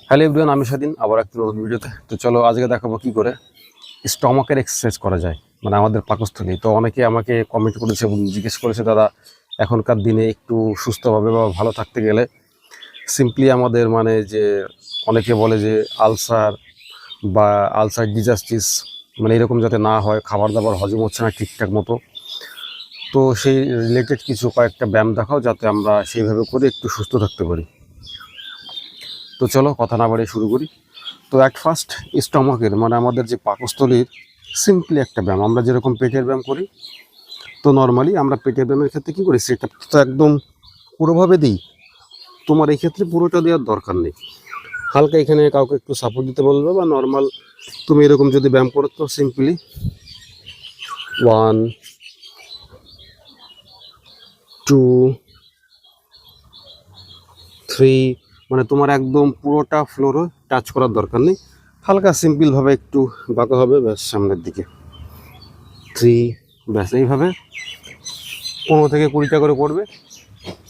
Hello everyone, আমি স্বাধীন আবার একটা নতুন ভিডিওতে। তো চলো আজকে দেখাবো কি করে স্টমাকের এক্সারসাইজ করা যায়, মানে আমাদের পাকস্থলী। তো অনেকে আমাকে কমেন্ট করেছে এবং জিজ্ঞেস করেছে, দাদা এখনকার দিনে একটু সুস্থভাবে বা ভালো থাকতে গেলে সিম্পলি আমাদের মানে যে অনেকে বলে যে আলসার বা আলসার ডিজাস্টিস মানে এরকম যাতে না হয়, খাবার দাবার হজম হচ্ছে না ঠিকঠাক মতো, তো সেই রিলেটেড কিছু কয়েকটা ব্যায়াম দেখাও যাতে আমরা সেইভাবে করে একটু সুস্থ থাকতে পারি। তো চলো কথা না বাড়িয়ে শুরু করি। তো অ্যাট ফার্স্ট স্টমাকের মানে আমাদের যে পাকস্থলীর সিম্পলি একটা ব্যায়াম, আমরা যেরকম পেটের ব্যায়াম করি, তো নর্মালি আমরা পেটের ব্যায়ামের ক্ষেত্রে কী করি, সেটা তো একদম পুরোভাবে দিই। তোমার এই ক্ষেত্রে পুরোটা দেওয়ার দরকার নেই, হালকা এখানে কাউকে একটু সাপোর্ট দিতে বলবে বা নর্মাল তুমি এরকম যদি ব্যায়াম করো, তো সিম্পলি 1 2 3 মানে তোমার একদম পুরোটা ফ্লোরও টাচ করার দরকার নেই, হালকা সিম্পলভাবে একটু বাঁকা হবে ব্যাস সামনের দিকে। 3 ব্যাস এইভাবে 15 থেকে 20টা করে করবে।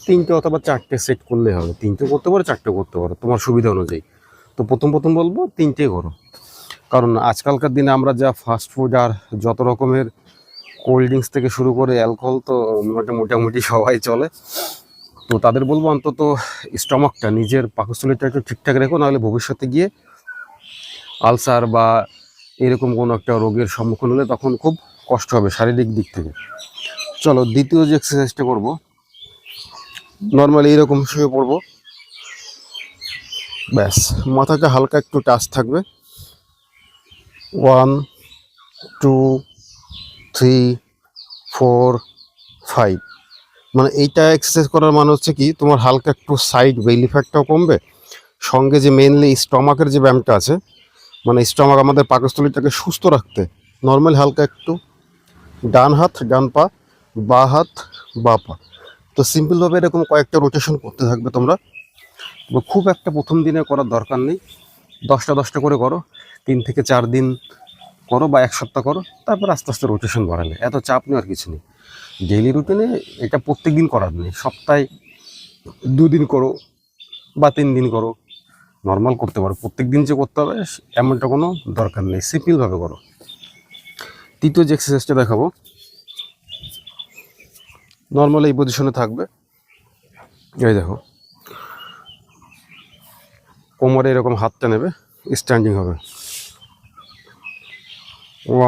3টে অথবা 4টে সেট করলে হবে, 3টে করতে পারো 4টে করতে পারো তোমার সুবিধা অনুযায়ী। তো প্রথম বলবো 3টে করো, কারণ আজকালকার দিনে আমরা যা ফাস্ট ফুড আর যত রকমের কোল্ড ড্রিঙ্কস থেকে শুরু করে অ্যালকোহল তো মোটামুটি সবাই চলে। তো তাদের বলবো অন্তত স্টমাকটা, নিজের পাকস্থলীটা একটু ঠিকঠাক রেখো, নাহলে ভবিষ্যতে গিয়ে আলসার বা এরকম কোনো একটা রোগের সম্মুখীন হলে তখন খুব কষ্ট হবে শারীরিক দিক থেকে। চলো দ্বিতীয় যে এক্সারসাইজটা করবো, নর্মালি এইরকম শুয়ে পড়বো, ব্যাস মাথাটা হালকা একটু টাচ থাকবে। 1 2 3 4 5 মানে এইটা এক্সারসাইজ করার মানে হচ্ছে কি, তোমার হালকা একটু সাইড বেলি ফ্যাটটাও কমবে, সঙ্গে যে মেনলি স্টমাকের যে ব্যায়ামটা আছে, মানে স্টমাক আমাদের পাকস্থলীটাকে সুস্থ রাখতে নর্মাল হালকা একটু ডান হাত ডান পা, বা হাত বা পা, তো সিম্পলভাবে এরকম কয়েকটা রোটেশন করতে থাকবে তোমরা। খুব একটা প্রথম দিনে করার দরকার নেই, 10টা করে করো, 3 থেকে 4 দিন করো বা 1 সপ্তাহ করো, তারপর আস্তে আস্তে রোটেশন বাড়ালে, এত চাপ নেওয়ার কিছু নেই। ডেইলি রুটিনে এটা প্রত্যেক দিন করার নেই, সপ্তাহে 2 দিন করো বা 3 দিন করো, নর্মাল করতে পারো। প্রত্যেক দিন যে করতে হবে এমনটা কোনো দরকার নেই, সিম্পলভাবে করো। তৃতীয় যে এক্সারসাইজটা দেখাবো, নর্মাল এই পজিশনে থাকবে, এই দেখো কোমরে এরকম হাতটা নেবে, স্ট্যান্ডিং হবে।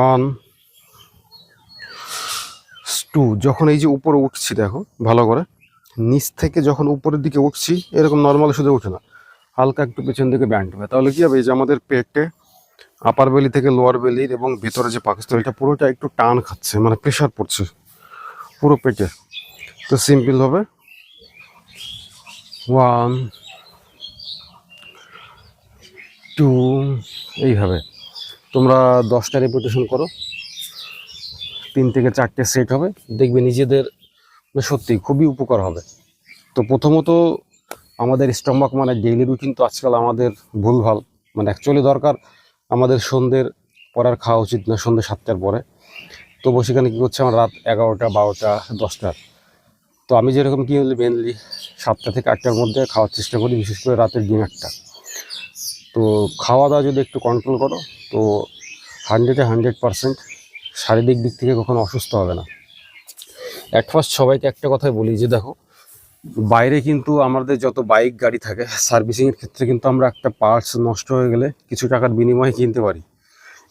1 2 যখন এই যে উপরে উঠছি, দেখো ভালো করে, নিচ থেকে যখন উপরের দিকে উঠছি এরকম নর্মাল শুধু উঠে না, হালকা একটু পেছন দিকে ব্যান্ড হবে, তাহলে কি হবে, এই যে আমাদের পেটে আপার বেলি থেকে লোয়ার বেলির এবং ভেতরে যে পাকস্থলীটা পুরোটা একটু টান খাচ্ছে, মানে প্রেশার পড়ছে পুরো পেটে। তো সিম্পল হবে 1 2 এইভাবে তোমরা 10টা রেপিটেশন করো, 3 থেকে 4টে সেট হবে, দেখবে নিজেদের সত্যি খুবই উপকার হবে। তো প্রথমত আমাদের স্টমাক মানে ডেইলি রুটিন তো আজকাল আমাদের ভুলভাল, মানে অ্যাকচুয়ালি দরকার আমাদের সন্ধ্যের পর আর খাওয়া উচিত না, সন্ধ্যে 7টার পরে। তো সেখানে কী করছে, আমার রাত 11টা 12টা 10টা, তো আমি যেরকম কী হলে মেনলি 7টা থেকে 8টার মধ্যে খাওয়ার চেষ্টা করি, বিশেষ করে রাতের ডিনারটা। তো খাওয়া দাওয়া যদি একটু কন্ট্রোল করো, তো 100% শারীরিক দিক থেকে কখনো অসুস্থ হবে না। অ্যাট ফার্স্ট সবাইকে একটা কথাই বলি যে দেখো, বাইরে কিন্তু আমাদের যত বাইক গাড়ি থাকে সার্ভিসিংয়ের ক্ষেত্রে কিন্তু আমরা একটা পার্টস নষ্ট হয়ে গেলে কিছু টাকার বিনিময়ে কিনতে পারি,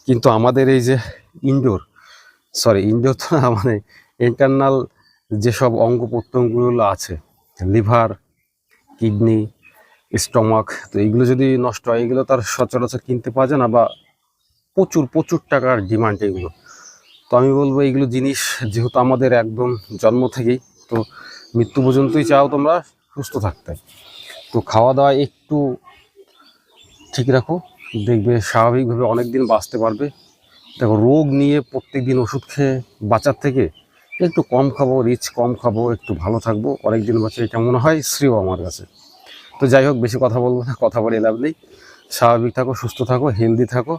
কিন্তু আমাদের এই যে ইনডোর তো না, মানে ইন্টারনাল যেসব অঙ্গ প্রত্যঙ্গগুলো আছে, লিভার, কিডনি, স্টমাক, তো এইগুলো যদি নষ্ট হয়, এগুলো তার সচরাচর কিনতে পাওয়া যায় না, বা প্রচুর টাকার ডিমান্ড এগুলো। তো আমি বলবো এইগুলো জিনিস যেহেতু আমাদের একদম জন্ম থেকেই, তো মৃত্যু পর্যন্তই চাও তোমরা সুস্থ থাকতে, তো খাওয়া দাওয়া একটু ঠিক রাখো, দেখবে স্বাভাবিকভাবে অনেক দিন বাঁচতে পারবে। দেখো রোগ নিয়ে প্রত্যেক দিন ওষুধ খেয়ে বাঁচার থেকে একটু কম খাবো, রিচ কম খাবো, একটু ভালো থাকবো, অনেক দিন বাঁচে, এটা মনে হয় শ্রেয় আমার কাছে। তো যাই হোক, বেশি কথা বলবো না, কথা বলে লাভ নেই। স্বাভাবিক থাকো, সুস্থ থাকো, হেলদি থাকো,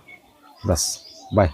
ব্যাস, বাই।